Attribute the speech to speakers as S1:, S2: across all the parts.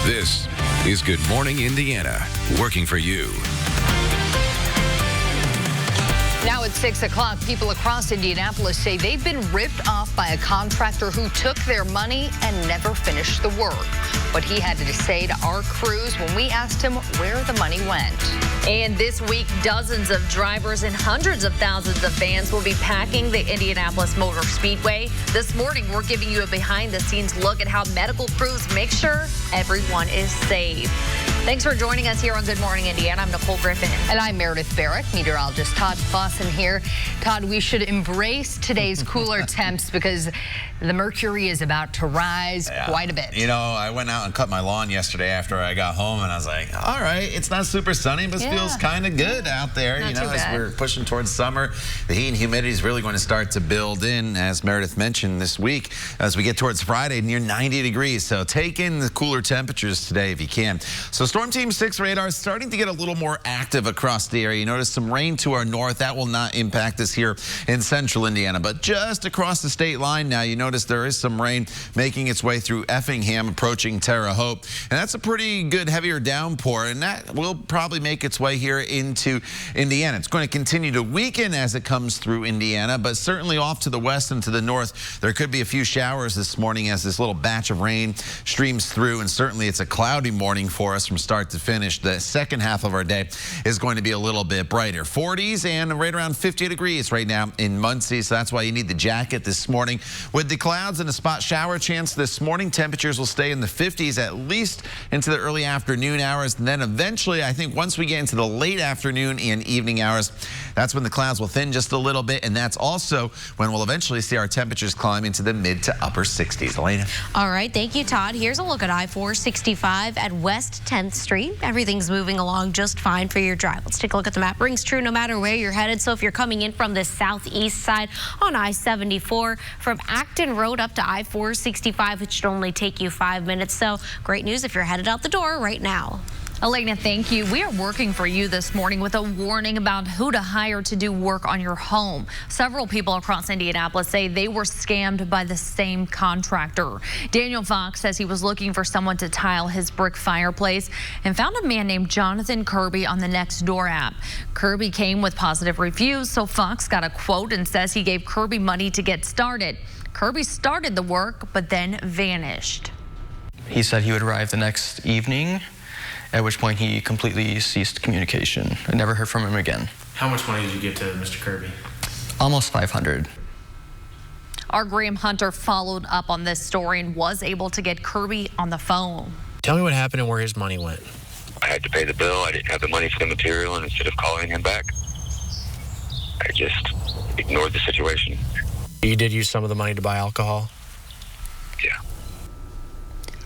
S1: This is Good Morning Indiana, working for you.
S2: Now at 6 o'clock, people across Indianapolis say they've been ripped off by a contractor who took their money and never finished the work. What he had to say to our crews when we asked him where the money went.
S3: And this week, dozens of drivers and hundreds of thousands of vans will be packing the Indianapolis Motor Speedway. This morning, we're giving you a behind-the-scenes look at how medical crews make sure everyone is safe. Thanks for joining us here on Good Morning Indiana. I'm Nicole Griffin.
S2: And I'm Meredith Barrett, meteorologist Todd Fossen here. Todd, we should embrace today's cooler temps because the mercury is about to rise quite a bit.
S4: You know, I went out and cut my lawn yesterday after I got home, and I was like, all right, it's not super sunny, but it feels kind of good out there.
S2: Not
S4: you know,
S2: too
S4: as
S2: bad.
S4: we're pushing towards summer, the heat and humidity is really going to start to build in, as Meredith mentioned this week, as we get towards Friday, near 90 degrees. So take in the cooler temperatures today if you can. So Storm Team 6 radar is starting to get a little more active across the area. You notice some rain to our north. That will not impact us here in central Indiana, but just across the state line now, you notice there is some rain making its way through Effingham, approaching Terre Haute, and that's a pretty good heavier downpour, and that will probably make its way here into Indiana. It's going to continue to weaken as it comes through Indiana, but certainly off to the west and to the north, there could be a few showers this morning as this little batch of rain streams through, and certainly it's a cloudy morning for us from start to finish. The second half of our day is going to be a little bit brighter. 40s and right around 50 degrees right now in Muncie, so that's why you need the jacket this morning. With the clouds and a spot shower chance this morning, temperatures will stay in the 50s at least into the early afternoon hours, and then eventually, I think once we get into the late afternoon and evening hours, that's when the clouds will thin just a little bit, and that's also when we'll eventually see our temperatures climb into the mid to upper 60s. Elena?
S5: All right, thank you, Todd. Here's a look at I-465 at West 10th Street. Everything's moving along just fine for your drive. Let's take a look at the map. Rings true no matter where you're headed. So if you're coming in from the southeast side on I-74, from Acton Road up to I-465, it should only take you 5 minutes. So great news if you're headed out the door right now.
S3: Elena, thank you. We are working for you this morning with a warning about who to hire to do work on your home. Several people across Indianapolis say they were scammed by the same contractor. Daniel Fox says he was looking for someone to tile his brick fireplace and found a man named Jonathan Kirby on the Nextdoor app. Kirby came with positive reviews, so Fox got a quote and says he gave Kirby money to get started. Kirby started the work, but then vanished.
S6: He said he would arrive the next evening, at which point he completely ceased communication. I never heard from him again.
S7: How much money did you give to Mr. Kirby?
S6: Almost 500.
S3: Our Graham Hunter followed up on this story and was able to get Kirby on the phone.
S7: Tell me what happened and where his money went.
S8: I had to pay the bill. I didn't have the money for the material, and instead of calling him back, I just ignored the situation.
S7: You did use some of the money to buy alcohol?
S8: Yeah.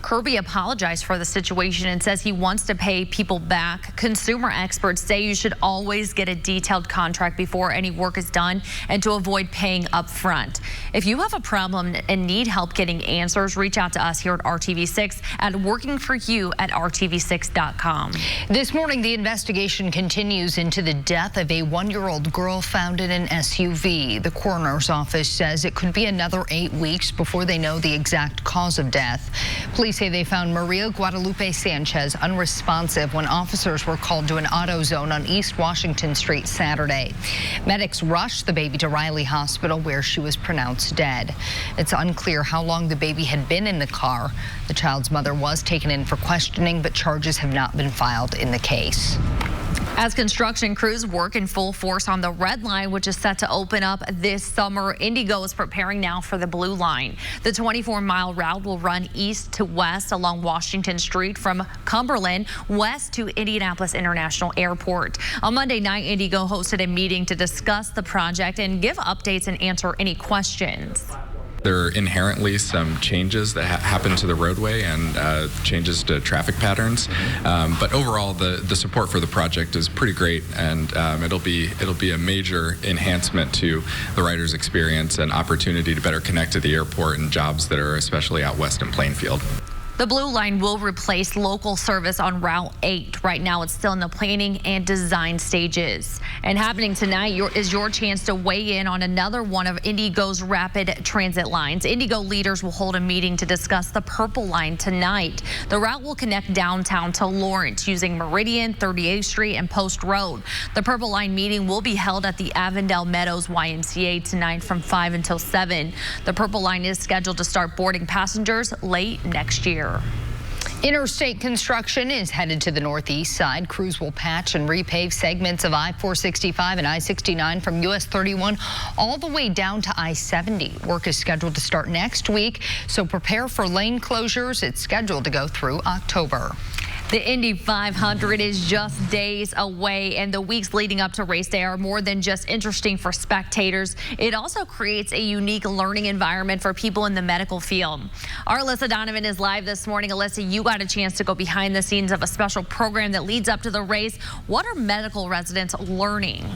S3: Kirby apologized for the situation and says he wants to pay people back. Consumer experts say you should always get a detailed contract before any work is done and to avoid paying up front. If you have a problem and need help getting answers, reach out to us here at RTV6 at workingforyou@rtv6.com.
S2: This morning, the investigation continues into the death of a 1-year-old girl found in an SUV. The coroner's office says it could be another 8 weeks before they know the exact cause of death. Police say they found Maria Guadalupe Sanchez unresponsive when officers were called to an auto zone on East Washington Street Saturday. Medics rushed the baby to Riley Hospital, where she was pronounced dead. It's unclear how long the baby had been in the car. The child's mother was taken in for questioning, but charges have not been filed in the case.
S3: As construction crews work in full force on the Red Line, which is set to open up this summer, Indigo is preparing now for the Blue Line. The 24-mile route will run east to west along Washington Street from Cumberland west to Indianapolis International Airport. On Monday night, Indigo hosted a meeting to discuss the project and give updates and answer any questions.
S9: There are inherently some changes that happen to the roadway and changes to traffic patterns, but overall the support for the project is pretty great, and it'll be a major enhancement to the rider's experience and opportunity to better connect to the airport and jobs that are especially out west in Plainfield.
S3: The Blue Line will replace local service on Route 8. Right now, it's still in the planning and design stages. And happening tonight is your chance to weigh in on another one of Indigo's rapid transit lines. Indigo leaders will hold a meeting to discuss the Purple Line tonight. The route will connect downtown to Lawrence using Meridian, 38th Street, and Post Road. The Purple Line meeting will be held at the Avondale Meadows YMCA tonight from 5 until 7. The Purple Line is scheduled to start boarding passengers late next year.
S2: Interstate construction is headed to the northeast side. Crews will patch and repave segments of I-465 and I-69 from US 31 all the way down to I-70. Work is scheduled to start next week, so prepare for lane closures. It's scheduled to go through October.
S3: The Indy 500 is just days away, and the weeks leading up to race day are more than just interesting for spectators. It also creates a unique learning environment for people in the medical field. Our Alyssa Donovan is live this morning. Alyssa, you got a chance to go behind the scenes of a special program that leads up to the race. What are medical residents learning?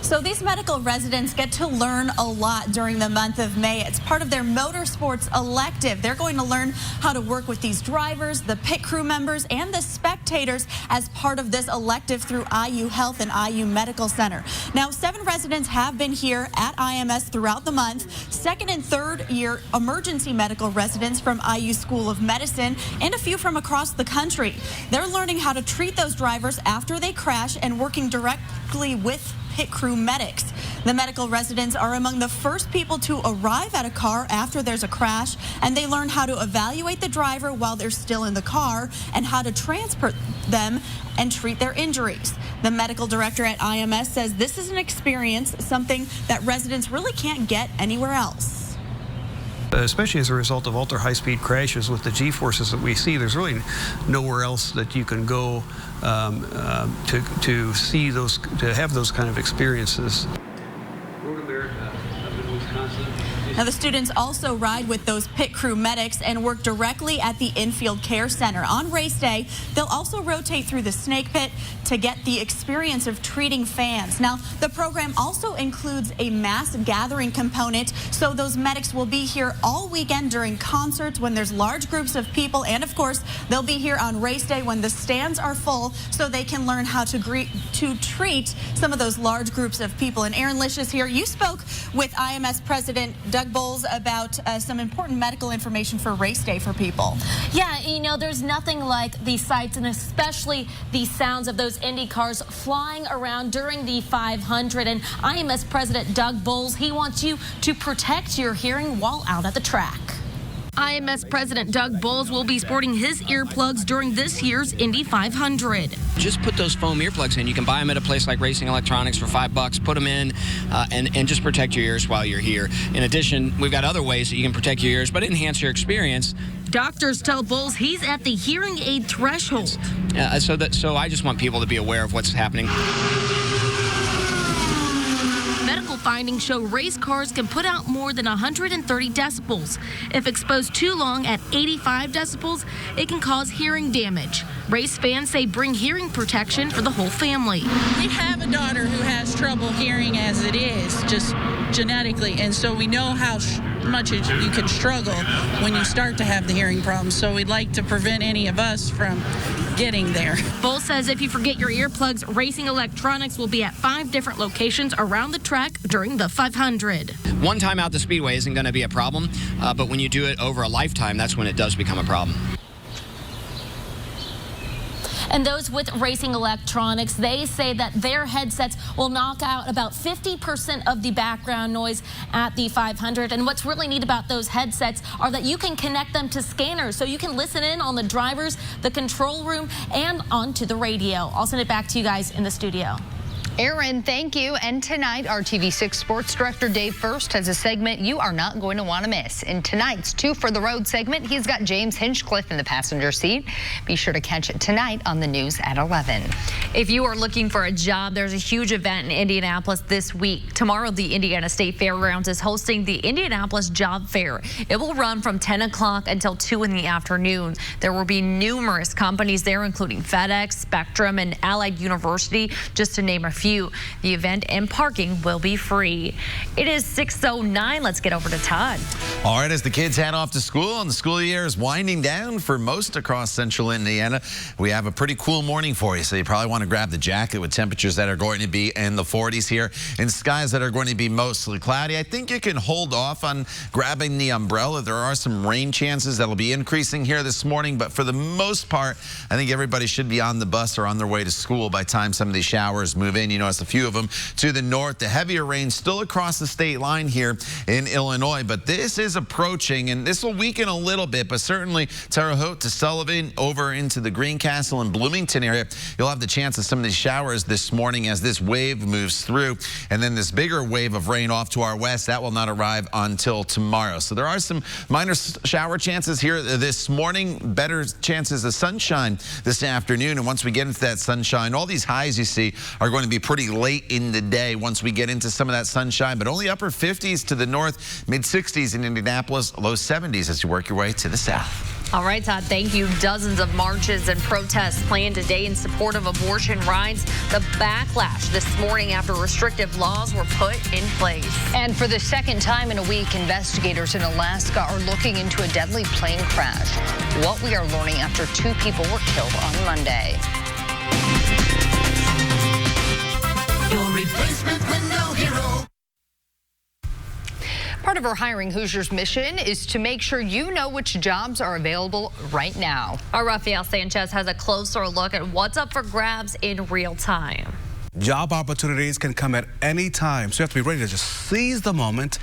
S10: So these medical residents get to learn a lot during the month of May. It's part of their motorsports elective. They're going to learn how to work with these drivers, the pit crew members, and the spectators as part of this elective through IU Health and IU Medical Center. Now, 7 residents have been here at IMS throughout the month. Second and third year emergency medical residents from IU School of Medicine and a few from across the country. They're learning how to treat those drivers after they crash and working directly with pit crew medics. The medical residents are among the first people to arrive at a car after there's a crash, and they learn how to evaluate the driver while they're still in the car and how to transport them and treat their injuries. The medical director at IMS says this is an experience, something that residents really can't get anywhere else.
S11: Especially as a result of ultra high-speed crashes with the G-forces that we see, there's really nowhere else that you can go to see those, to have those kind of experiences.
S10: Now, the students also ride with those pit crew medics and work directly at the infield care center. On race day, they'll also rotate through the snake pit to get the experience of treating fans. Now, the program also includes a mass gathering component, so those medics will be here all weekend during concerts when there's large groups of people, and of course, they'll be here on race day when the stands are full, so they can learn how to treat some of those large groups of people. And Aaron Lish is here. You spoke with IMS President Doug Bowles about some important medical information for race day for people.
S12: Yeah, you know, there's nothing like the sights and especially the sounds of those Indy cars flying around during the 500. And IMS President Doug Bowles, he wants you to protect your hearing while out at the track.
S13: IMS President Doug Bowles will be sporting his earplugs during this year's Indy 500.
S14: Just put those foam earplugs in. You can buy them at a place like Racing Electronics for $5. Put them in and just protect your ears while you're here. In addition, we've got other ways that you can protect your ears, but enhance your experience.
S13: Doctors tell Bowles he's at the hearing aid threshold.
S14: So I just want people to be aware of what's happening.
S13: Findings show race cars can put out more than 130 decibels. If exposed too long at 85 decibels, it can cause hearing damage. Race fans say bring hearing protection for the whole family.
S15: We have a daughter who has trouble hearing as it is, just genetically, and so we know how much you can struggle when you start to have the hearing problems, so we'd like to prevent any of us from getting there.
S13: Bowles says if you forget your earplugs, Racing Electronics will be at 5 different locations around the track during the 500.
S14: One time out the speedway isn't going to be a problem, but when you do it over a lifetime, that's when it does become a problem.
S12: And those with Racing Electronics, they say that their headsets will knock out about 50% of the background noise at the 500. And what's really neat about those headsets are that you can connect them to scanners, so you can listen in on the drivers, the control room, and onto the radio. I'll send it back to you guys in the studio.
S2: Aaron, thank you. And tonight, our TV6 sports director Dave First has a segment you are not going to want to miss. In tonight's 2 for the Road segment, he's got James Hinchcliffe in the passenger seat. Be sure to catch it tonight on the news at 11.
S3: If you are looking for a job, there's a huge event in Indianapolis this week. Tomorrow, the Indiana State Fairgrounds is hosting the Indianapolis Job Fair. It will run from 10 o'clock until 2 in the afternoon. There will be numerous companies there, including FedEx, Spectrum, and Allied University, just to name a few. few. The event and parking will be free. It is 6:09. Let's get over to Todd.
S4: All right, as the kids head off to school and the school year is winding down for most across central Indiana, we have a pretty cool morning for you. So you probably want to grab the jacket with temperatures that are going to be in the 40s here and skies that are going to be mostly cloudy. I think you can hold off on grabbing the umbrella. There are some rain chances that'll be increasing here this morning, but for the most part, I think everybody should be on the bus or on their way to school by the time some of these showers move in. You notice a few of them to the north. The heavier rain still across the state line here in Illinois, but this is approaching, and this will weaken a little bit, but certainly Terre Haute to Sullivan over into the Greencastle and Bloomington area, you'll have the chance of some of these showers this morning as this wave moves through, and then this bigger wave of rain off to our west, that will not arrive until tomorrow. So there are some minor shower chances here this morning, better chances of sunshine this afternoon, and once we get into that sunshine, all these highs you see are going to be pretty late in the day once we get into some of that sunshine, but only upper 50s to the north, mid 60s in Indianapolis, low 70s as you work your way to the south.
S3: All right, Todd, thank you. Dozens of marches and protests planned today in support of abortion rights. The backlash this morning after restrictive laws were put in place.
S2: And for the second time in a week, investigators in Alaska are looking into a deadly plane crash. What we are learning after 2 people were killed on Monday.
S16: Your replacement window hero.
S2: Part of our Hiring Hoosiers mission is to make sure you know which jobs are available right now.
S3: Our Rafael Sanchez has a closer look at what's up for grabs in real time.
S17: Job opportunities can come at any time, so you have to be ready to just seize the moment.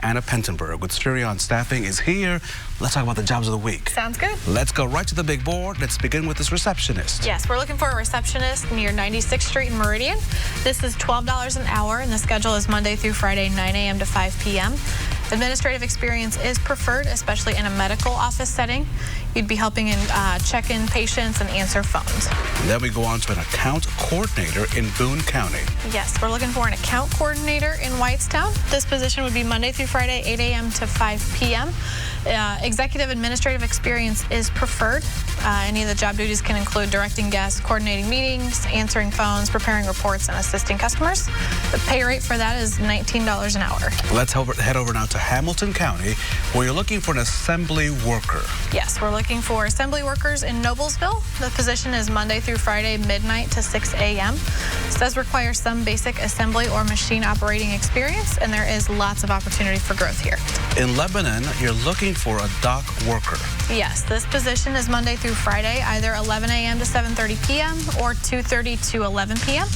S17: Anna Pentenberg with Spherion Staffing is here. Let's talk about the jobs of the week.
S18: Sounds good.
S17: Let's go right to the big board. Let's begin with this receptionist.
S18: Yes, we're looking for a receptionist near 96th Street in Meridian. This is $12 an hour, and the schedule is Monday through Friday, 9 a.m. to 5 p.m. Administrative experience is preferred, especially in a medical office setting. You'd be helping in check in patients and answer phones.
S17: And then we go on to an account coordinator in Boone County.
S18: Yes, we're looking for an account coordinator in Whitestown. This position would be Monday through Friday, 8 a.m. to 5 p.m. Executive administrative experience is preferred. Any of the job duties can include directing guests, coordinating meetings, answering phones, preparing reports, and assisting customers. The pay rate for that is $19 an hour.
S17: Let's head over now to Hamilton County, where you're looking for an assembly worker.
S18: Yes, we're looking for assembly workers in Noblesville. The position is Monday through Friday, midnight to 6 a.m. This does require some basic assembly or machine operating experience, and there is lots of opportunity for growth here.
S17: In Lebanon, you're looking for a dock worker.
S18: Yes, this position is Monday through Friday, either 11 a.m. to 7:30 p.m. or 2:30 to 11 p.m.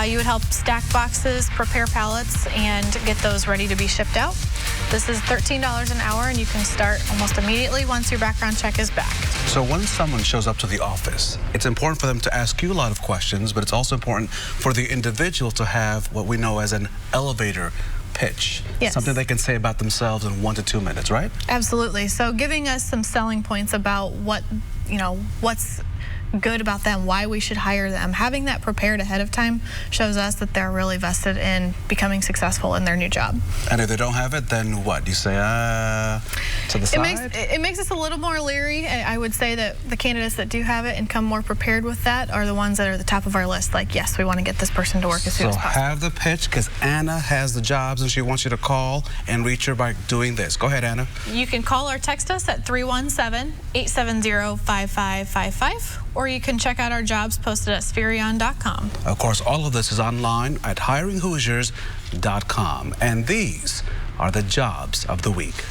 S18: You would help stack boxes, prepare pallets, and get those ready to be shipped out. This is $13 an hour, and you can start almost immediately once your background check is back.
S17: So when someone shows up to the office, it's important for them to ask you a lot of questions, but it's also important for the individual to have what we know as an elevator pitch.
S18: Yes.
S17: Something they can say about themselves in 1 to 2 minutes, right?
S18: Absolutely. So giving us some selling points about what's good about them, why we should hire them. Having that prepared ahead of time shows us that they're really vested in becoming successful in their new job.
S17: And if they don't have it, then what? Do you say, to the side?
S18: It makes us a little more leery. I would say that the candidates that do have it and come more prepared with that are the ones that are the top of our list. Like, yes, we want to get this person to work as soon as possible.
S17: So have the pitch, because Anna has the jobs and she wants you to call and reach her by doing this. Go ahead, Anna.
S18: You can call or text us at 317-870-5555. Or you can check out our jobs posted at Spherion.com.
S17: Of course, all of this is online at hiringhoosiers.com. And these are the jobs of the week.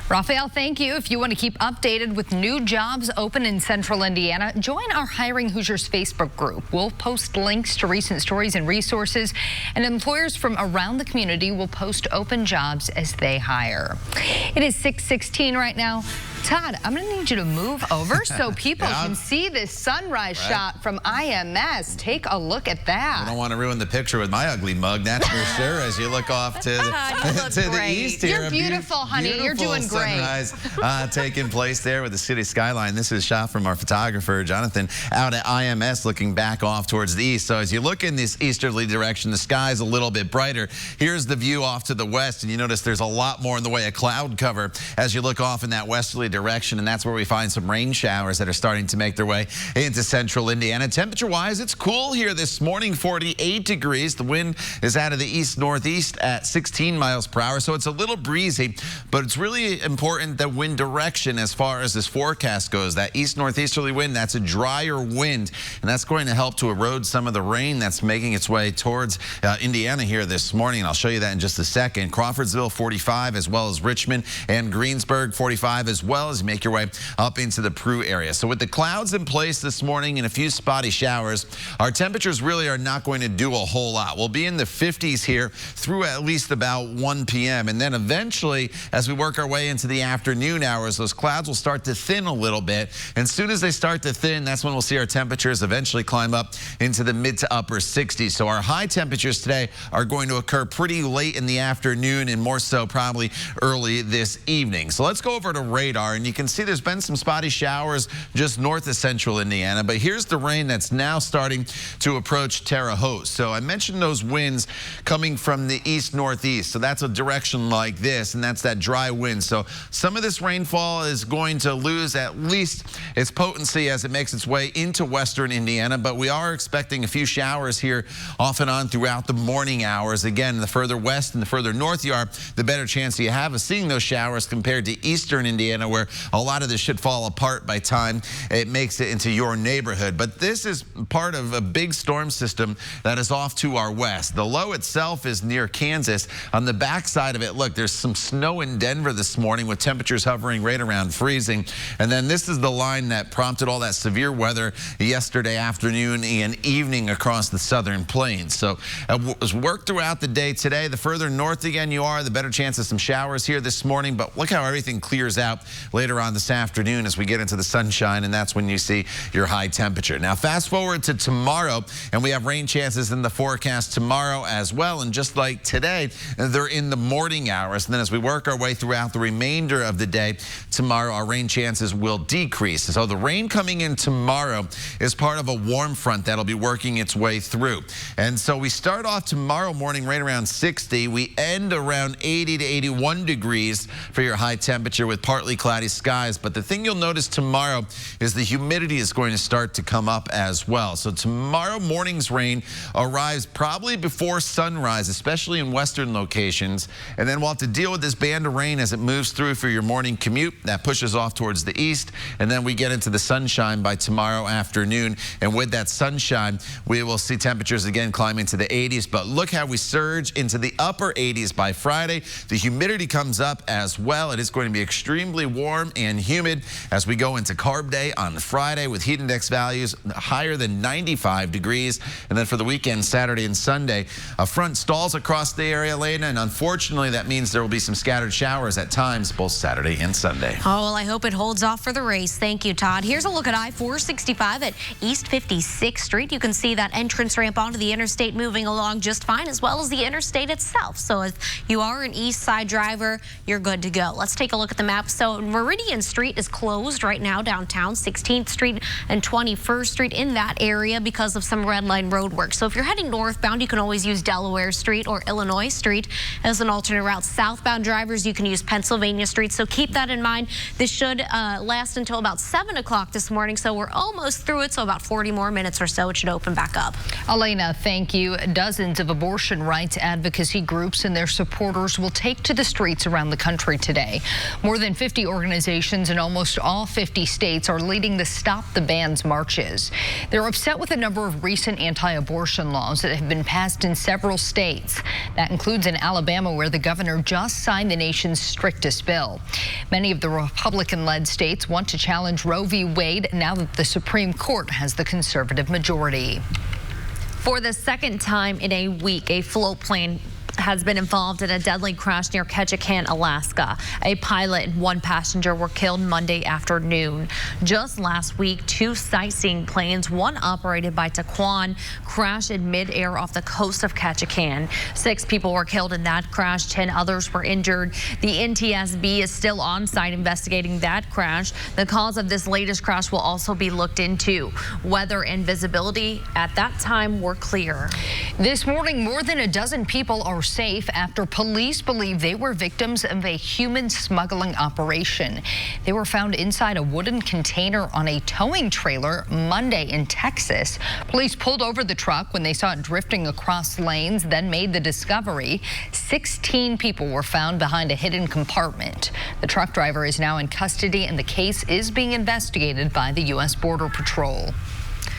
S2: Rafael, thank you. If you want to keep updated with new jobs open in central Indiana, join our Hiring Hoosiers Facebook group. We'll post links to recent stories and resources, and employers from around the community will post open jobs as they hire. It is 6:16 right now. Todd, I'm going to need you to move over so people can see this sunrise shot from IMS. Take a look at that.
S4: I don't want to ruin the picture with my ugly mug, that's for sure, as you look off to the east here.
S2: You're beautiful, honey. You're doing great.
S4: Sunrise taking place there with the city skyline. This is a shot from our photographer, Jonathan, out at IMS looking back off towards the east. So as you look in this easterly direction, the sky's a little bit brighter. Here's the view off to the west, and you notice there's a lot more in the way of cloud cover as you look off in that westerly direction. direction, and that's where we find some rain showers that are starting to make their way into central Indiana. Temperature-wise, it's cool here this morning, 48 degrees. The wind is out of the east-northeast at 16 miles per hour, so it's a little breezy, but it's really important that wind direction as far as this forecast goes. That east-northeasterly wind, that's a drier wind, and that's going to help to erode some of the rain that's making its way towards Indiana here this morning. And I'll show you that in just a second. Crawfordsville 45, as well as Richmond and Greensburg 45, as well as you make your way up into the Prue area. So with the clouds in place this morning and a few spotty showers, our temperatures really are not going to do a whole lot. We'll be in the 50s here through at least about 1 p.m. And then eventually, as we work our way into the afternoon hours, those clouds will start to thin a little bit. And as soon as they start to thin, that's when we'll see our temperatures eventually climb up into the mid to upper 60s. So our high temperatures today are going to occur pretty late in the afternoon and more so probably early this evening. So let's go over to radar, and you can see there's been some spotty showers just north of central Indiana, but here's the rain that's now starting to approach Terre Haute. So I mentioned those winds coming from the east-northeast, so that's a direction like this, and that's that dry wind. So some of this rainfall is going to lose at least its potency as it makes its way into western Indiana, but we are expecting a few showers here off and on throughout the morning hours. Again, the further west and the further north you are, the better chance you have of seeing those showers compared to eastern Indiana, where a lot of this should fall apart by time it makes it into your neighborhood. But this is part of a big storm system that is off to our west. The low itself is near Kansas. On the backside of it, look, there's some snow in Denver this morning with temperatures hovering right around freezing. And then this is the line that prompted all that severe weather yesterday afternoon and evening across the southern plains. So it was work throughout the day today. The further north again you are, the better chance of some showers here this morning. But look how everything clears out later on this afternoon as we get into the sunshine, and that's when you see your high temperature. Now fast forward to tomorrow, and we have rain chances in the forecast tomorrow as well. And just like today, they're in the morning hours. And then as we work our way throughout the remainder of the day tomorrow, our rain chances will decrease. So the rain coming in tomorrow is part of a warm front that'll be working its way through. And so we start off tomorrow morning right around 60. We end around 80 to 81 degrees for your high temperature with partly cloudy skies. But the thing you'll notice tomorrow is the humidity is going to start to come up as well. So tomorrow morning's rain arrives probably before sunrise, especially in western locations. And then we'll have to deal with this band of rain as it moves through for your morning commute. That pushes off towards the east. And then we get into the sunshine by tomorrow afternoon. And with that sunshine, we will see temperatures again climbing to the 80s. But look how we surge into the upper 80s by Friday. The humidity comes up as well. It is going to be extremely warm and humid as we go into Carb Day on Friday with heat index values higher than 95 degrees. And then for the weekend, Saturday and Sunday, a front stalls across the area, Lena, and unfortunately that means there will be some scattered showers at times both Saturday and Sunday.
S5: Oh, well, I hope it holds off for the race. Thank you, Todd. Here's a look at I-465 at East 56th Street. You can see that entrance ramp onto the interstate moving along just fine, as well as the interstate itself. So if you are an east side driver, you're good to go. Let's take a look at the map. So Meridian Street is closed right now downtown, 16th Street and 21st Street in that area because of some red line road work. So if you're heading northbound, you can always use Delaware Street or Illinois Street as an alternate route. Southbound drivers, you can use Pennsylvania Street. So keep that in mind. This should last until about 7 o'clock this morning. So we're almost through it. So about 40 more minutes or so, it should open back up.
S2: Elena, thank you. Dozens of abortion rights advocacy groups and their supporters will take to the streets around the country today. More than 50 organizations in almost all 50 states are leading the Stop the Bans marches. They're upset with a number of recent anti-abortion laws that have been passed in several states. That includes in Alabama, where the governor just signed the nation's strictest bill. Many of the Republican-led states want to challenge Roe v. Wade now that the Supreme Court has the conservative majority.
S3: For the second time in a week, a float plane has been involved in a deadly crash near Ketchikan, Alaska. A pilot and one passenger were killed Monday afternoon. Just last week, 2 sightseeing planes, one operated by Taquan, crashed in midair off the coast of Ketchikan. 6 people were killed in that crash. 10 others were injured. The NTSB is still on site investigating that crash. The cause of this latest crash will also be looked into. Weather and visibility at that time were clear.
S2: This morning, more than a dozen people are safe after police believe they were victims of a human smuggling operation. They were found inside a wooden container on a towing trailer Monday in Texas. Police pulled over the truck when they saw it drifting across lanes, then made the discovery. 16 people were found behind a hidden compartment. The truck driver is now in custody, and the case is being investigated by the U.S. Border Patrol.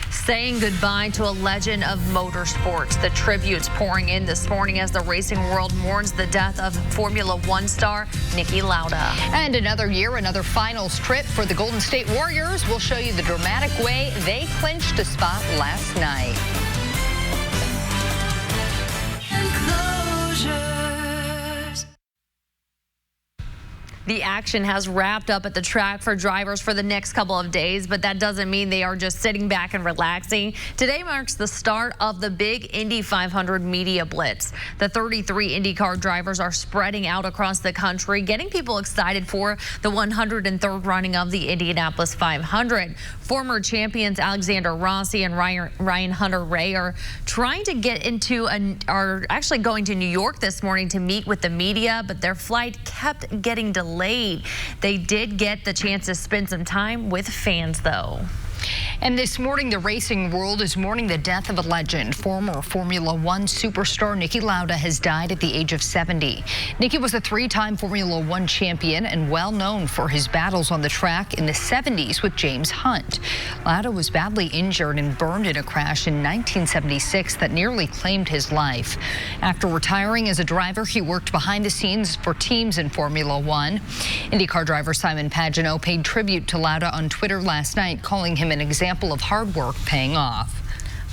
S3: Saying goodbye to a legend of motorsports. The tributes pouring in this morning as the racing world mourns the death of Formula One star Niki Lauda.
S2: And another year, another finals trip for the Golden State Warriors. We'll show you the dramatic way they clinched a spot last night.
S3: The action has wrapped up at the track for drivers for the next couple of days, but that doesn't mean they are just sitting back and relaxing. Today marks the start of the big Indy 500 media blitz. The 33 IndyCar drivers are spreading out across the country, getting people excited for the 103rd running of the Indianapolis 500. Former champions Alexander Rossi and Ryan Hunter-Reay are trying to get into are actually going to New York this morning to meet with the media, but their flight kept getting delayed. They did get the chance to spend some time with fans, though.
S2: And this morning, the racing world is mourning the death of a legend. Former Formula One superstar Niki Lauda has died at the age of 70. Niki was a three-time Formula One champion and well known for his battles on the track in the 70s with James Hunt. Lauda was badly injured and burned in a crash in 1976 that nearly claimed his life. After retiring as a driver, he worked behind the scenes for teams in Formula One. IndyCar driver Simon Pagenaud paid tribute to Lauda on Twitter last night, calling him an example of hard work paying off.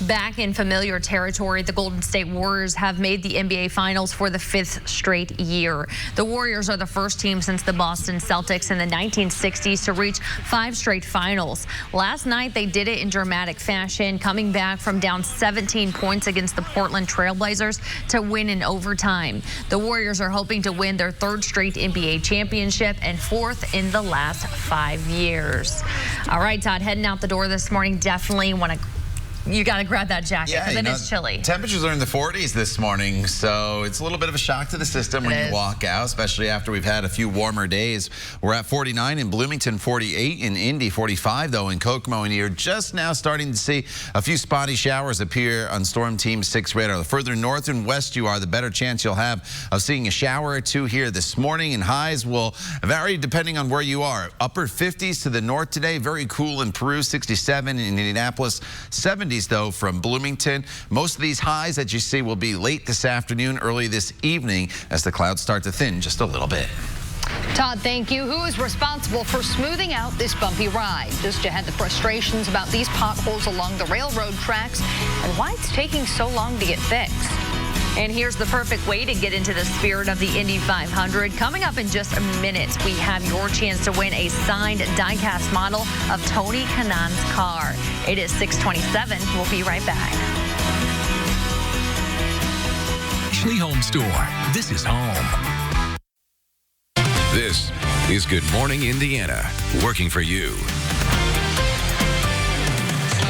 S3: Back in familiar territory, the Golden State Warriors have made the NBA Finals for the 5th straight year. The Warriors are the first team since the Boston Celtics in the 1960s to reach 5 straight finals. Last night, they did it in dramatic fashion, coming back from down 17 points against the Portland Trailblazers to win in overtime. The Warriors are hoping to win their 3rd straight NBA championship and 4th in the last 5 years. All right, Todd, heading out the door this morning, definitely want to you got to grab that jacket because then it's chilly.
S4: Temperatures are in the 40s this morning, so it's a little bit of a shock to the system when you walk out, especially after we've had a few warmer days. We're at 49 in Bloomington, 48 in Indy, 45 though in Kokomo, and you're just now starting to see a few spotty showers appear on Storm Team 6 radar. The further north and west you are, the better chance you'll have of seeing a shower or two here this morning, and highs will vary depending on where you are. Upper 50s to the north today, very cool in Peru, 67 in Indianapolis, 70 though from Bloomington. Most of these highs that you see will be late this afternoon, early this evening as the clouds start to thin just a little bit.
S2: Todd, thank you. Who is responsible for smoothing out this bumpy ride? Just ahead, the frustrations about these potholes along the railroad tracks and why it's taking so long to get fixed.
S3: And here's the perfect way to get into the spirit of the Indy 500. Coming up in just a minute, we have your chance to win a signed die-cast model of Tony Kanaan's car. It is 6:27. We'll be right back.
S1: Ashley Home Store. This is home. This is Good Morning Indiana, working for you.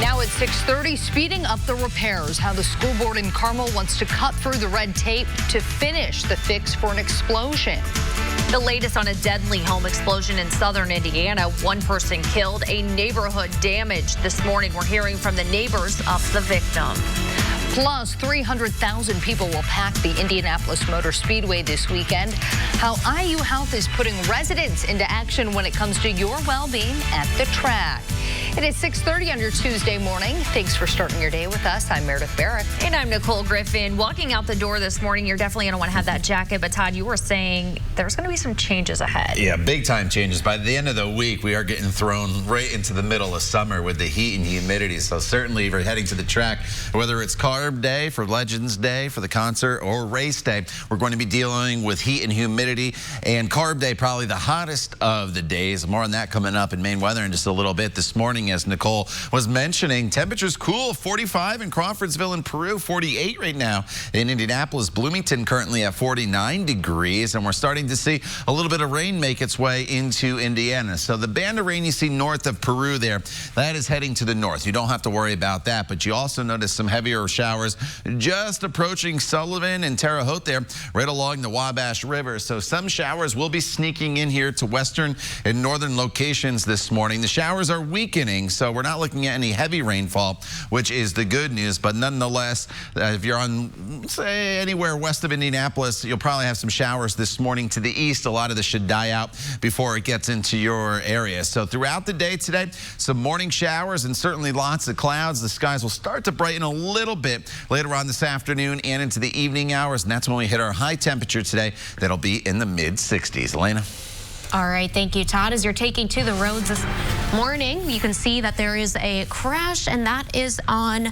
S2: Now at 6:30, speeding up the repairs. How the school board in Carmel wants to cut through the red tape to finish the fix for an explosion.
S3: The latest on a deadly home explosion in southern Indiana. One person killed, a neighborhood damaged. This morning, we're hearing from the neighbors of the victim.
S2: Plus, 300,000 people will pack the Indianapolis Motor Speedway this weekend. How IU Health is putting residents into action when it comes to your well-being at the track. It is 6:30 on your Tuesday morning. Thanks for starting your day with us. I'm Meredith Barrett.
S3: And I'm Nicole Griffin. Walking out the door this morning, you're definitely going to want to have that jacket. But Todd, you were saying there's going to be some changes ahead.
S4: Yeah, big time changes. By the end of the week, we are getting thrown right into the middle of summer with the heat and humidity. So certainly if you're heading to the track, whether it's Carb Day, for Legends Day, for the concert, or race day, we're going to be dealing with heat and humidity. And Carb Day, probably the hottest of the days. More on that coming up in Maine weather in just a little bit. This morning, morning, as Nicole was mentioning. Temperatures cool, 45 in Crawfordsville and Peru, 48 right now in Indianapolis. Bloomington currently at 49 degrees, and we're starting to see a little bit of rain make its way into Indiana. So the band of rain you see north of Peru there, that is heading to the north. You don't have to worry about that, but you also notice some heavier showers just approaching Sullivan and Terre Haute there, right along the Wabash River. So some showers will be sneaking in here to western and northern locations this morning. The showers are weakening, so we're not looking at any heavy rainfall, which is the good news. But nonetheless, if you're on, say, anywhere west of Indianapolis, you'll probably have some showers this morning to the east. A lot of this should die out before it gets into your area. So throughout the day today, some morning showers and certainly lots of clouds. The skies will start to brighten a little bit later on this afternoon and into the evening hours, and that's when we hit our high temperature today. That'll be in the mid-60s. Elena?
S5: All right, thank you, Todd. As you're taking to the roads this morning, you can see that there is a crash, and that is on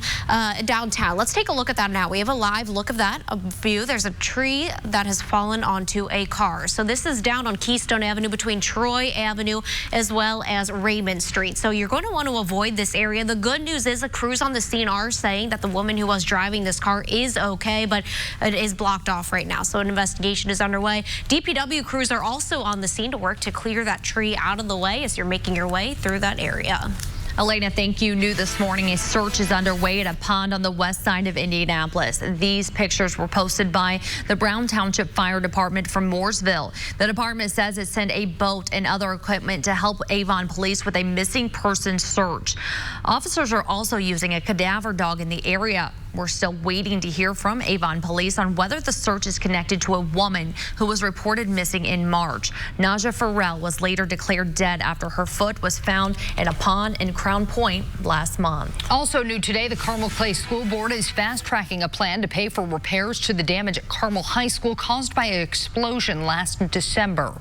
S5: downtown. Let's take a look at that now. We have a live look of that view. There's a tree that has fallen onto a car. So this is down on Keystone Avenue between Troy Avenue as well as Raymond Street. So you're going to want to avoid this area. The good news is the crews on the scene are saying that the woman who was driving this car is okay, but it is blocked off right now. So an investigation is underway. DPW crews are also on the scene to work to clear that tree out of the way as you're making your way through that area.
S3: Elena, thank you. New this morning, a search is underway at a pond on the west side of Indianapolis. These pictures were posted by the Brown Township Fire Department from Mooresville. The department says it sent a boat and other equipment to help Avon police with a missing person search. Officers are also using a cadaver dog in the area. We're still waiting to hear from Avon police on whether the search is connected to a woman who was reported missing in March. Naja Farrell was later declared dead after her foot was found in a pond in Crown Point last month.
S2: Also new today, the Carmel Clay School Board is fast-tracking a plan to pay for repairs to the damage at Carmel High School caused by an explosion last December.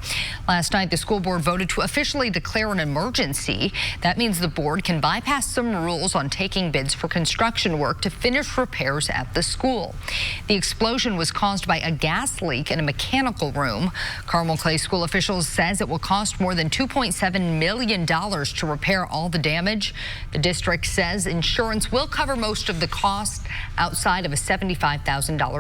S2: Last night, the school board voted to officially declare an emergency. That means the board can bypass some rules on taking bids for construction work to finish repairs at the school. The explosion was caused by a gas leak in a mechanical room. Carmel Clay School officials says it will cost more than $2.7 million to repair all the damage. The district says insurance will cover most of the cost outside of a $75,000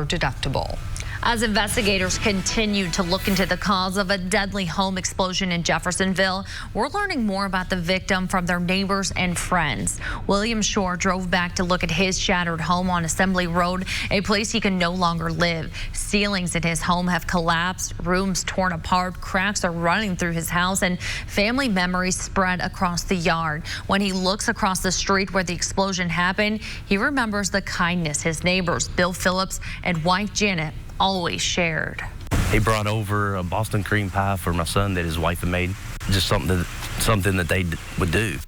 S2: deductible.
S3: As investigators continue to look into the cause of a deadly home explosion in Jeffersonville, we're learning more about the victim from their neighbors and friends. William Shore drove back to look at his shattered home on Assembly Road, a place he can no longer live. Ceilings in his home have collapsed, rooms torn apart, cracks are running through his house, and family memories spread across the yard. When he looks across the street where the explosion happened, he remembers the kindness his neighbors, Bill Phillips and wife Janet, always shared.
S19: He brought over a Boston cream pie for my son that his wife had made. Just something that they would do.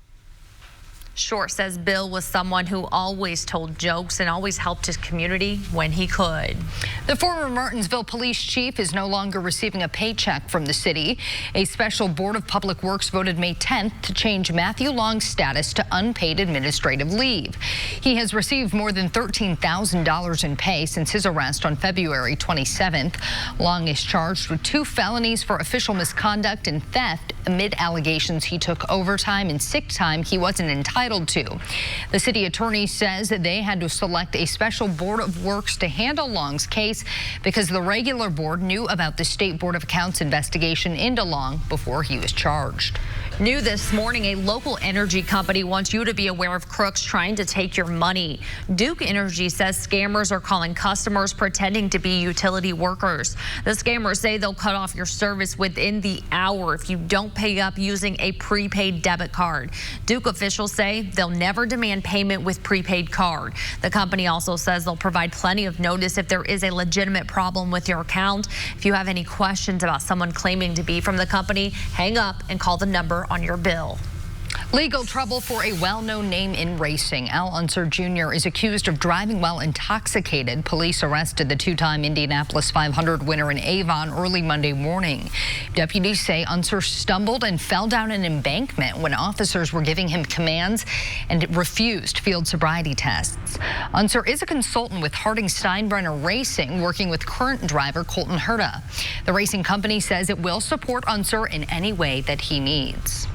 S3: Short says Bill was someone who always told jokes and always helped his community when he could.
S2: The former Martinsville police chief is no longer receiving a paycheck from the city. A special board of public works voted May 10th to change Matthew Long's status to unpaid administrative leave. He has received more than $13,000 in pay since his arrest on February 27th. Long is charged with 2 felonies for official misconduct and theft amid allegations he took overtime and sick time he wasn't entitled to. The city attorney says that they had to select a special board of works to handle Long's case because the regular board knew about the State Board of Accounts investigation into Long before he was charged.
S3: New this morning, a local energy company wants you to be aware of crooks trying to take your money. Duke Energy says scammers are calling customers pretending to be utility workers. The scammers say they'll cut off your service within the hour if you don't pay up using a prepaid debit card. Duke officials say they'll never demand payment with prepaid card. The company also says they'll provide plenty of notice if there is a legitimate problem with your account. If you have any questions about someone claiming to be from the company, hang up and call the number on your bill.
S2: Legal trouble for a well-known name in racing. Al Unser Jr. is accused of driving while intoxicated. Police arrested the 2-time Indianapolis 500 winner in Avon early Monday morning. Deputies say Unser stumbled and fell down an embankment when officers were giving him commands and refused field sobriety tests. Unser is a consultant with Harding Steinbrenner Racing, working with current driver Colton Herta. The racing company says it will support Unser in any way that he needs.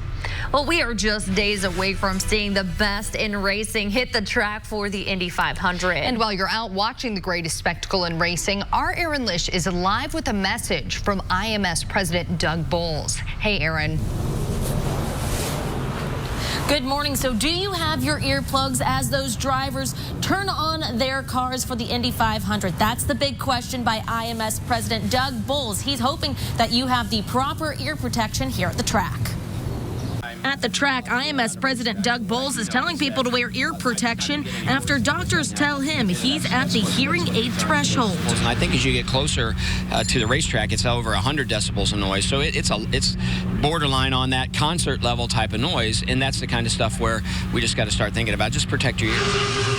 S3: Well, we are just days away from seeing the best in racing hit the track for the Indy 500.
S2: And while you're out watching the greatest spectacle in racing, our Aaron Lish is live with a message from IMS President Doug Boles. Hey, Aaron.
S12: Good morning. So do you have your earplugs as those drivers turn on their cars for the Indy 500? That's the big question by IMS President Doug Boles. He's hoping that you have the proper ear protection here at the track. At the track, IMS President Doug Boles is telling people to wear ear protection after doctors tell him he's at the hearing aid threshold.
S14: And I think as you get closer to the racetrack, it's over 100 decibels of noise. So it's borderline on that concert level type of noise, and that's the kind of stuff where we just got to start thinking about just protect your ears.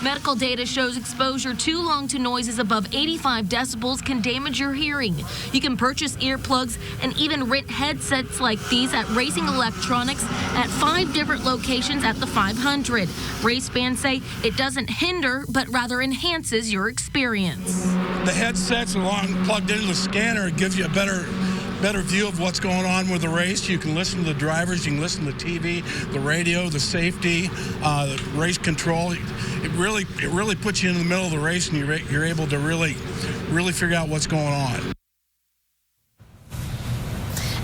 S13: Medical data shows exposure too long to noises above 85 decibels can damage your hearing. You can purchase earplugs and even rent headsets like these at Racing Electronics at 5 different locations at the 500. Race fans say it doesn't hinder, but rather enhances your experience.
S20: The headsets along plugged into the scanner gives you a better view of what's going on with the race. You can listen to the drivers, you can listen to TV, the radio, the safety, the race control. It really puts you in the middle of the race, and you're able to really figure out what's going on.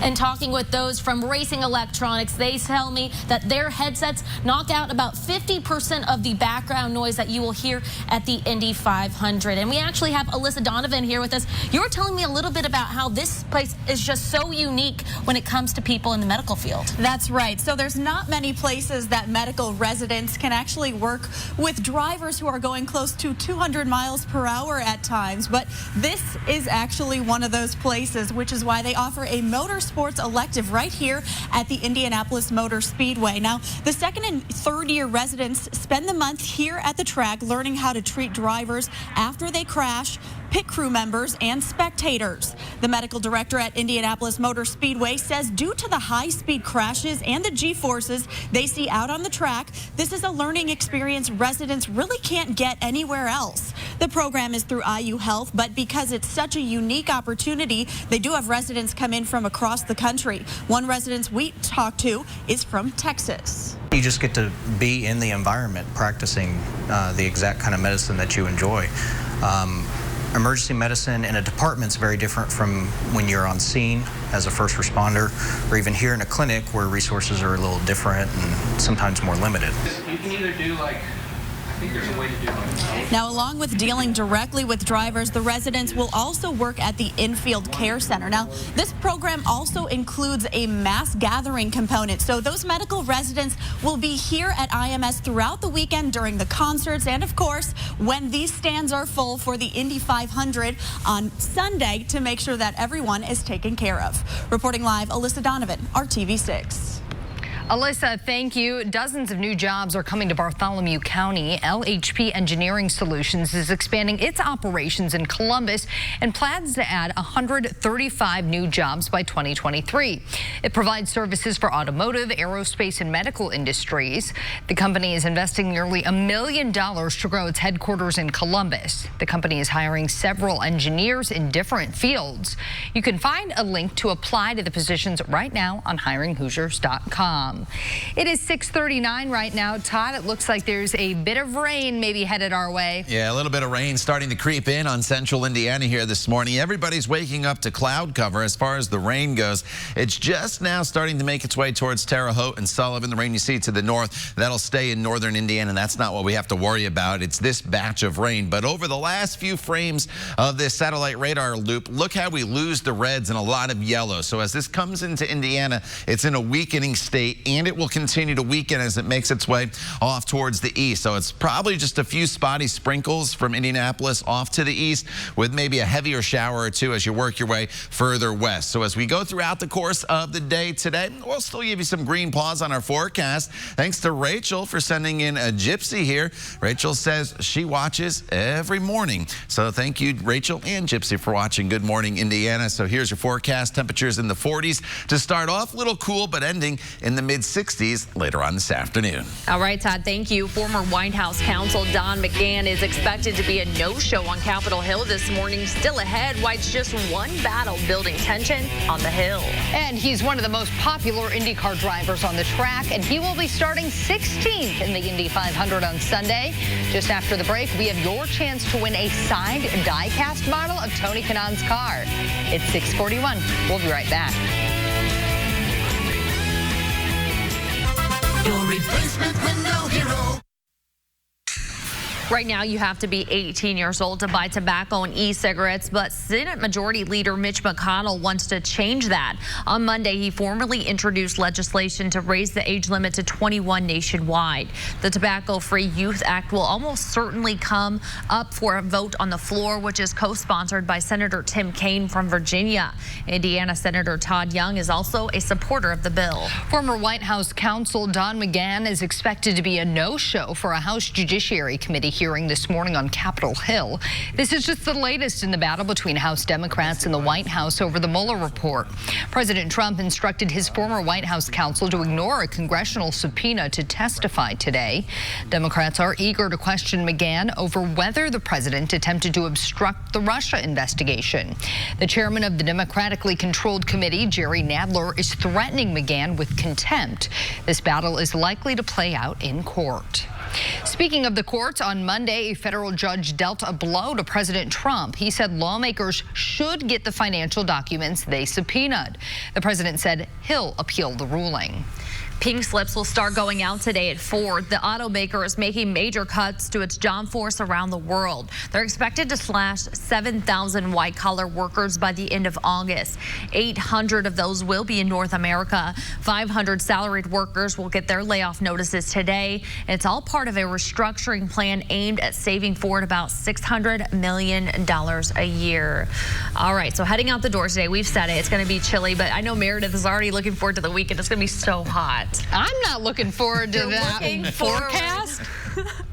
S12: And talking with those from Racing Electronics, they tell me that their headsets knock out about 50% of the background noise that you will hear at the Indy 500. And we actually have Alyssa Donovan here with us. You're telling me a little bit about how this place is just so unique when it comes to people in the medical field.
S10: That's right. So there's not many places that medical residents can actually work with drivers who are going close to 200 miles per hour at times. But this is actually one of those places, which is why they offer a motorsports elective right here at the Indianapolis Motor Speedway. Now, the second and third year residents spend the month here at the track learning how to treat drivers after they crash, pit crew members, and spectators. The medical director at Indianapolis Motor Speedway says due to the high-speed crashes and the G-forces they see out on the track, this is a learning experience residents really can't get anywhere else. The program is through IU Health, but because it's such a unique opportunity, they do have residents come in from across the country. One resident we talked to is from Texas.
S21: You just get to be in the environment practicing the exact kind of medicine that you enjoy. Emergency medicine in a department is very different from when you're on scene as a first responder, or even here in a clinic where resources are a little different and sometimes more limited.
S14: You can either do I think there's a way to do it.
S10: Now, along with dealing directly with drivers, the residents will also work at the Infield Care Center. Now, this program also includes a mass gathering component. So those medical residents will be here at IMS throughout the weekend during the concerts and, of course, when these stands are full for the Indy 500 on Sunday to make sure that everyone is taken care of. Reporting live, Alyssa Donovan, RTV6.
S2: Alyssa, thank you. Dozens of new jobs are coming to Bartholomew County. LHP Engineering Solutions is expanding its operations in Columbus and plans to add 135 new jobs by 2023. It provides services for automotive, aerospace, and medical industries. The company is investing nearly $1 million to grow its headquarters in Columbus. The company is hiring several engineers in different fields. You can find a link to apply to the positions right now on hiringhoosiers.com. It is 6:39 right now. Todd, it looks like there's a bit of rain maybe headed our way.
S4: Yeah, a little bit of rain starting to creep in on central Indiana here this morning. Everybody's waking up to cloud cover as far as the rain goes. It's just now starting to make its way towards Terre Haute and Sullivan. The rain you see to the north, that'll stay in northern Indiana, and that's not what we have to worry about. It's this batch of rain. But over the last few frames of this satellite radar loop, look how we lose the reds and a lot of yellow. So as this comes into Indiana, it's in a weakening state, and it will continue to weaken as it makes its way off towards the east. So it's probably just a few spotty sprinkles from Indianapolis off to the east with maybe a heavier shower or two as you work your way further west. So as we go throughout the course of the day today, we'll still give you some green pause on our forecast. Thanks to Rachel for sending in a gypsy here. Rachel says she watches every morning. So thank you, Rachel and Gypsy, for watching Good Morning Indiana. So here's your forecast. Temperatures in the 40s to start off, a little cool, but ending in the mid mid-60s later on this afternoon.
S3: All right, Todd, thank you. Former White House counsel Don McGahn is expected to be a no-show on Capitol Hill this morning. Still ahead, White's just one battle building tension on the Hill.
S2: And he's one of the most popular IndyCar drivers on the track, and he will be starting 16th in the Indy 500 on Sunday. Just after the break, we have your chance to win a signed die-cast model of Tony Kanaan's car. It's 6:41. We'll be right back.
S16: Your replacement window hero.
S3: Right now, you have to be 18 years old to buy tobacco and e-cigarettes, but Senate Majority Leader Mitch McConnell wants to change that. On Monday, he formally introduced legislation to raise the age limit to 21 nationwide. The Tobacco-Free Youth Act will almost certainly come up for a vote on the floor, which is co-sponsored by Senator Tim Kaine from Virginia. Indiana Senator Todd Young is also a supporter of the bill.
S2: Former White House counsel Don McGahn is expected to be a no-show for a House Judiciary Committee hearing this morning on Capitol Hill. This is just the latest in the battle between House Democrats and the White House over the Mueller report. President Trump instructed his former White House counsel to ignore a congressional subpoena to testify today. Democrats are eager to question McGahn over whether the president attempted to obstruct the Russia investigation. The chairman of the democratically controlled committee, Jerry Nadler, is threatening McGahn with contempt. This battle is likely to play out in court. Speaking of the courts, on Monday, a federal judge dealt a blow to President Trump. He said lawmakers should get the financial documents they subpoenaed. The president said he'll appeal the ruling.
S3: Pink slips will start going out today at Ford. The automaker is making major cuts to its job force around the world. They're expected to slash 7,000 white-collar workers by the end of August. 800 of those will be in North America. 500 salaried workers will get their layoff notices today. It's all part of a restructuring plan aimed at saving Ford about $600 million a year. All right, so heading out the door today, we've said it, it's going to be chilly, but I know Meredith is already looking forward to the weekend. It's going to be so hot.
S2: I'm not looking forward to that forecast.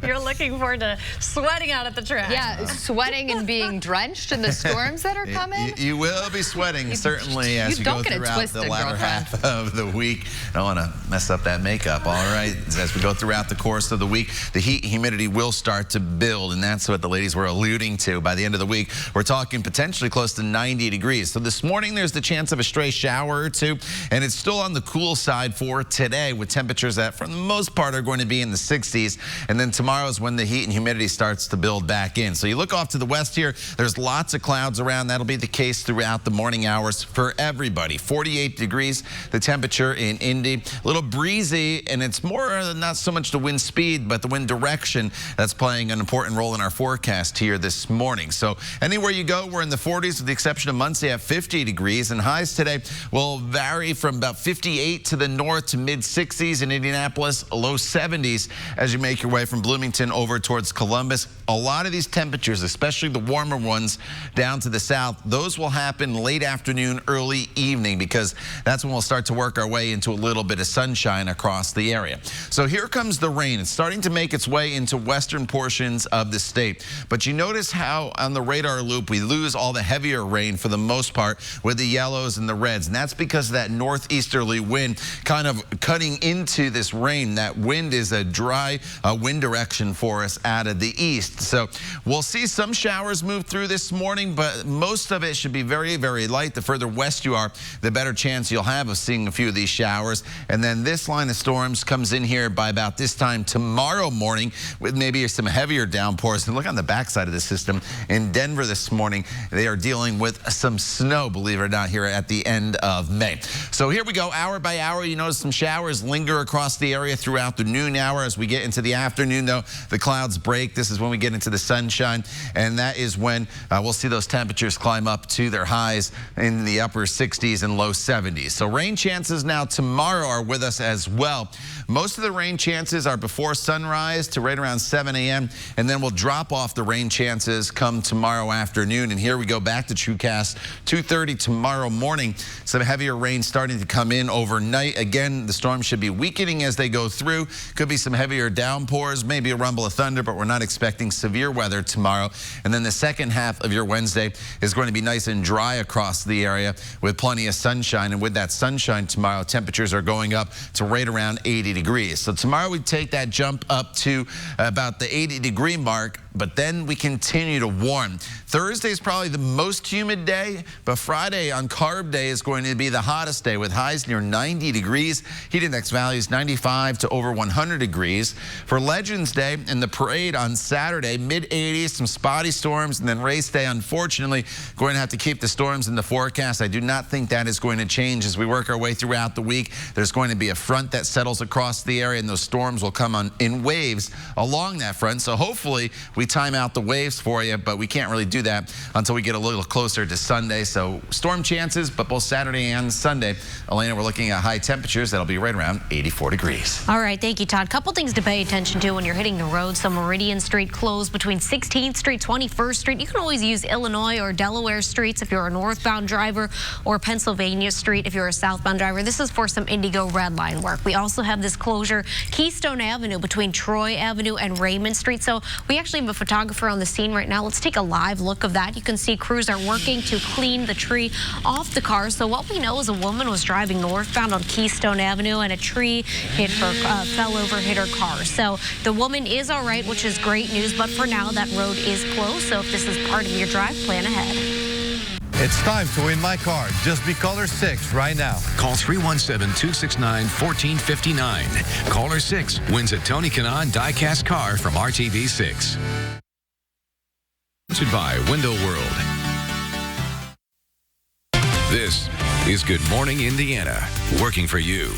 S3: You're looking forward to sweating out at the track.
S2: Yeah, sweating and being drenched in the storms that are coming.
S4: You will be sweating, certainly, as you go throughout the latter half of the week. I don't want to mess up that makeup, all right? As we go throughout the course of the week, the heat and humidity will start to build, and that's what the ladies were alluding to. By the end of the week, we're talking potentially close to 90 degrees. So this morning, there's the chance of a stray shower or two, and it's still on the cool side for today, with temperatures that, for the most part, are going to be in the 60s. And then tomorrow is when the heat and humidity starts to build back in. So you look off to the west here, there's lots of clouds around. That'll be the case throughout the morning hours for everybody. 48 degrees, the temperature in Indy. A little breezy, and it's more not so much the wind speed, but the wind direction that's playing an important role in our forecast here this morning. So anywhere you go, we're in the 40s with the exception of Muncie at 50 degrees. And highs today will vary from about 58 to the north to mid-60s in Indianapolis, low 70s as you make your way from Bloomington over towards Columbus. A lot of these temperatures, especially the warmer ones down to the south, those will happen late afternoon, early evening, because that's when we'll start to work our way into a little bit of sunshine across the area. So here comes the rain. It's starting to make its way into western portions of the state. But you notice how on the radar loop we lose all the heavier rain for the most part with the yellows and the reds. And that's because of that northeasterly wind kind of cutting into this rain. That wind is a dry wind direction for us out of the east. So we'll see some showers move through this morning, but most of it should be very, very light. The further west you are, the better chance you'll have of seeing a few of these showers. And then this line of storms comes in here by about this time tomorrow morning with maybe some heavier downpours. And look on the backside of the system in Denver this morning. They are dealing with some snow, believe it or not, here at the end of May. So here we go, hour by hour. You notice some showers linger across the area throughout the noon hour. As we get into the afternoon, though, the clouds break. This is when we get into the sunshine, and that is when we'll see those temperatures climb up to their highs in the upper 60s and low 70s. So rain chances now tomorrow are with us as well. Most of the rain chances are before sunrise to right around 7 a.m., and then we'll drop off the rain chances come tomorrow afternoon. And here we go back to TrueCast, 2:30 tomorrow morning. Some heavier rain starting to come in overnight. Again, the storm should be weakening as they go through. Could be some heavier downpours, maybe a rumble of thunder, but we're not expecting severe weather tomorrow. And then the second half of your Wednesday is going to be nice and dry across the area with plenty of sunshine. And with that sunshine tomorrow, temperatures are going up to right around 80 degrees. So tomorrow we take that jump up to about the 80-degree mark, but then we continue to warm. Thursday is probably the most humid day, but Friday on Carb Day is going to be the hottest day with highs near 90 degrees. Heat index values 95 to over 100 degrees. For Legends Day and the parade on Saturday, mid-80s, some spotty storms, and then race day, unfortunately, going to have to keep the storms in the forecast. I do not think that is going to change as we work our way throughout the week. There's going to be a front that settles across the area, and those storms will come on in waves along that front. So hopefully we time out the waves for you, but we can't really do that until we get a little closer to Sunday. So storm chances, but both Saturday and Sunday, Elena, we're looking at high temperatures that'll be right around 84 degrees.
S5: All right, thank you, Todd. Couple things to pay attention to when you're hitting the road. So Meridian Street closed between 16th Street, 21st Street. You can always use Illinois or Delaware streets if you're a northbound driver, or Pennsylvania Street if you're a southbound driver. This is for some Indigo Red Line work. We also have this closure, Keystone Avenue between Troy Avenue and Raymond Street. So we actually have a photographer on the scene right now. Let's take a live look of that. You can see crews are working to clean the tree off the car. So what we know is a woman was driving northbound on Keystone Avenue and a tree hit her, fell over, hit her car. So the woman is all right, which is great news. But for now, that road is closed. So if this is part of your drive, plan ahead.
S6: It's time to win my car. Just be caller 6 right now.
S1: Call 317-269-1459. Caller 6 wins a Tony Kanaan die-cast car from RTV6. Sponsored by Window World. This is Good Morning Indiana, working for you.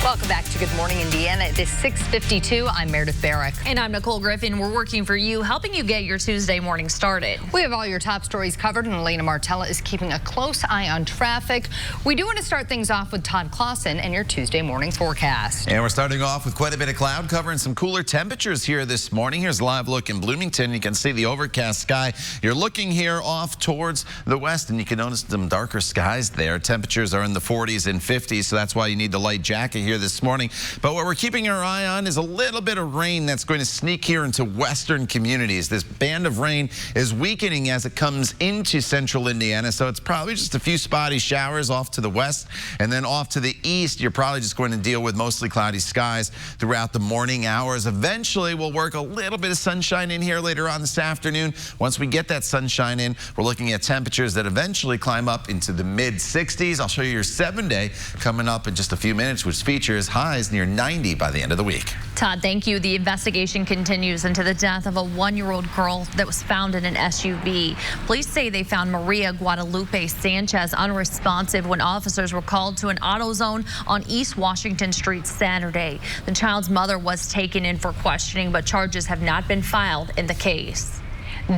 S2: Welcome back to Good Morning Indiana. It is 6:52. I'm Meredith Barrick.
S3: And I'm Nicole Griffin. We're working for you, helping you get your Tuesday morning started.
S2: We have all your top stories covered, and Elena Martella is keeping a close eye on traffic. We do want to start things off with Todd Clausen and your Tuesday morning forecast.
S4: And we're starting off with quite a bit of cloud cover and some cooler temperatures here this morning. Here's a live look in Bloomington. You can see the overcast sky. You're looking here off towards the west, and you can notice some darker skies there. Temperatures are in the 40s and 50s, so that's why you need the light jacket here this morning. But what we're keeping our eye on is a little bit of rain that's going to sneak here into western communities. This band of rain is weakening as it comes into central Indiana, so it's probably just a few spotty showers off to the west, and then off to the east, you're probably just going to deal with mostly cloudy skies throughout the morning hours. Eventually, we'll work a little bit of sunshine in here later on this afternoon. Once we get that sunshine in, we're looking at temperatures that eventually climb up into the mid-60s. I'll show you your 7-day coming up in just a few minutes, which features highs near 90 by the end of the week.
S3: Todd, thank you. The investigation continues into the death of a 1-year-old girl that was found in an SUV. Police say they found Maria Guadalupe Sanchez unresponsive when officers were called to an AutoZone on East Washington Street Saturday. The child's mother was taken in for questioning, but charges have not been filed in the case.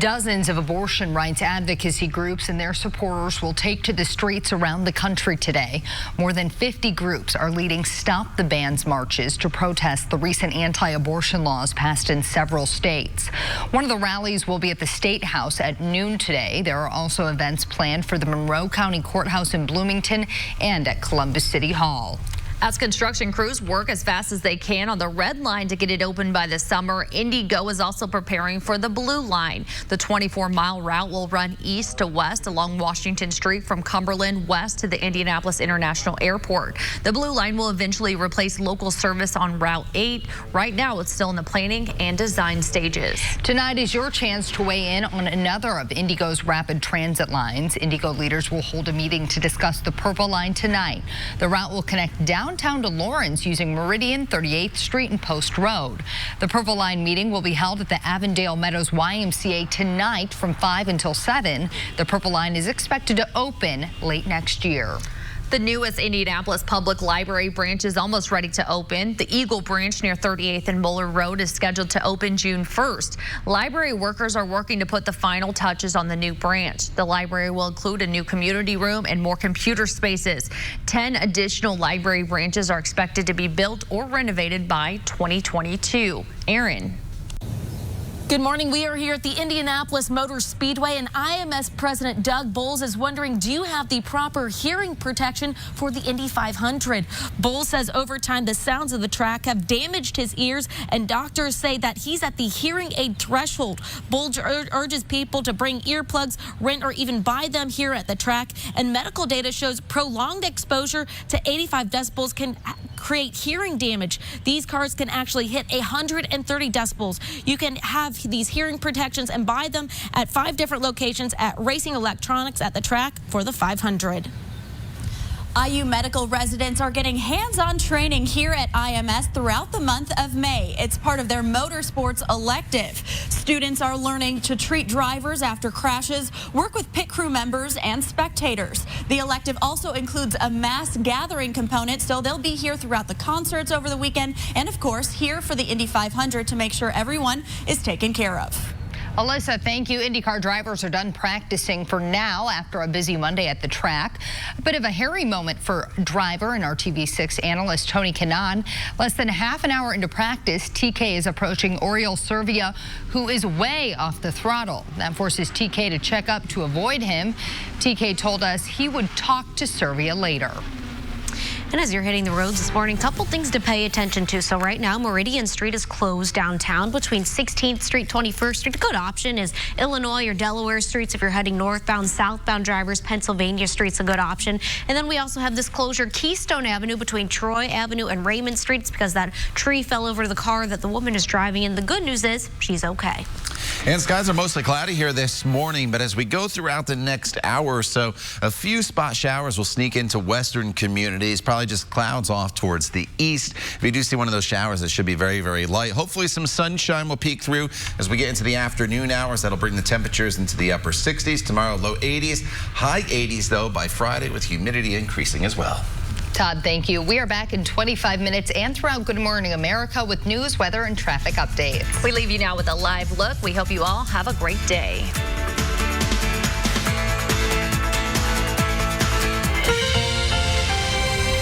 S2: Dozens of abortion rights advocacy groups and their supporters will take to the streets around the country today. More than 50 groups are leading Stop the Bans marches to protest the recent anti-abortion laws passed in several states. One of the rallies will be at the State House at noon today. There are also events planned for the Monroe County Courthouse in Bloomington and at Columbus City Hall.
S3: As construction crews work as fast as they can on the Red Line to get it open by the summer, Indigo is also preparing for the Blue Line. The 24-mile route will run east to west along Washington Street from Cumberland west to the Indianapolis International Airport. The Blue Line will eventually replace local service on Route 8. Right now, it's still in the planning and design stages.
S2: Tonight is your chance to weigh in on another of Indigo's rapid transit lines. Indigo leaders will hold a meeting to discuss the Purple Line tonight. The route will connect downtown to Lawrence using Meridian, 38th Street, and Post Road. The Purple Line meeting will be held at the Avondale Meadows YMCA tonight from 5 until 7. The Purple Line is expected to open late next year.
S3: The newest Indianapolis Public Library branch is almost ready to open. The Eagle branch near 38th and Muller Road is scheduled to open June 1st. Library workers are working to put the final touches on the new branch. The library will include a new community room and more computer spaces. 10 additional library branches are expected to be built or renovated by 2022. Aaron.
S12: Good morning. We are here at the Indianapolis Motor Speedway, and IMS President Doug Boles is wondering, do you have the proper hearing protection for the Indy 500? Boles says over time, the sounds of the track have damaged his ears, and doctors say that he's at the hearing aid threshold. Boles urges people to bring earplugs, rent, or even buy them here at the track. And medical data shows prolonged exposure to 85 decibels can create hearing damage. These cars can actually hit 130 decibels. You can have these hearing protections and buy them at 5 different locations at Racing Electronics at the track for the 500.
S10: IU medical residents are getting hands-on training here at IMS throughout the month of May. It's part of their motorsports elective. Students are learning to treat drivers after crashes, work with pit crew members and spectators. The elective also includes a mass gathering component, so they'll be here throughout the concerts over the weekend and, of course, here for the Indy 500 to make sure everyone is taken care of.
S2: Alyssa, thank you. IndyCar drivers are done practicing for now after a busy Monday at the track. A bit of a hairy moment for driver and RTV6 analyst Tony Kanaan. Less than half an hour into practice, TK is approaching Oriol Servia, who is way off the throttle. That forces TK to check up to avoid him. TK told us he would talk to Servia later.
S5: And as you're hitting the roads this morning, couple things to pay attention to. So right now, Meridian Street is closed downtown between 16th Street, 21st Street. A good option is Illinois or Delaware Streets if you're heading northbound, southbound drivers. Pennsylvania Street's a good option. And then we also have this closure, Keystone Avenue between Troy Avenue and Raymond Streets, because that tree fell over the car that the woman is driving in. The good news is she's okay.
S4: And skies are mostly cloudy here this morning, but as we go throughout the next hour or so, a few spot showers will sneak into western communities, probably just clouds off towards the east. If you do see one of those showers, it should be very, very light. Hopefully some sunshine will peek through as we get into the afternoon hours. That'll bring the temperatures into the upper 60s. Tomorrow, low 80s. High 80s, though, by Friday, with humidity increasing as well.
S2: Todd, thank you. We are back in 25 minutes and throughout Good Morning America with news, weather, and traffic updates.
S3: We leave you now with a live look. We hope you all have a great day.